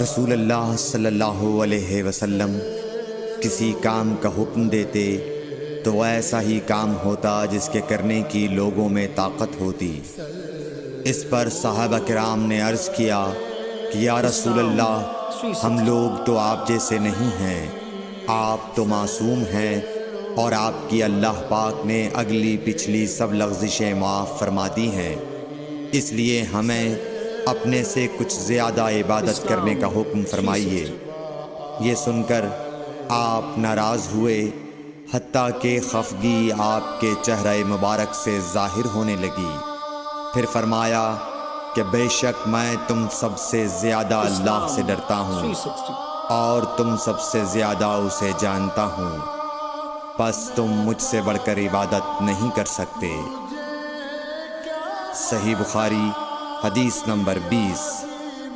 رسول اللہ صلی اللہ علیہ وسلم کسی کام کا حکم دیتے تو وہ ایسا ہی کام ہوتا جس کے کرنے کی لوگوں میں طاقت ہوتی۔ اس پر صحابہ کرام نے عرض کیا کہ یا رسول اللہ، ہم لوگ تو آپ جیسے نہیں ہیں، آپ تو معصوم ہیں اور آپ کی اللہ پاک نے اگلی پچھلی سب لغزشیں معاف فرما دی ہیں، اس لیے ہمیں اپنے سے کچھ زیادہ عبادت کرنے کا حکم فرمائیے۔ یہ سن کر آپ ناراض ہوئے، حتیٰ کہ خفگی آپ کے چہرہ مبارک سے ظاہر ہونے لگی۔ پھر فرمایا کہ بے شک میں تم سب سے زیادہ اللہ سے ڈرتا ہوں اور تم سب سے زیادہ اسے جانتا ہوں، پس تم مجھ سے بڑھ کر عبادت نہیں کر سکتے۔ صحیح بخاری حدیث نمبر 20۔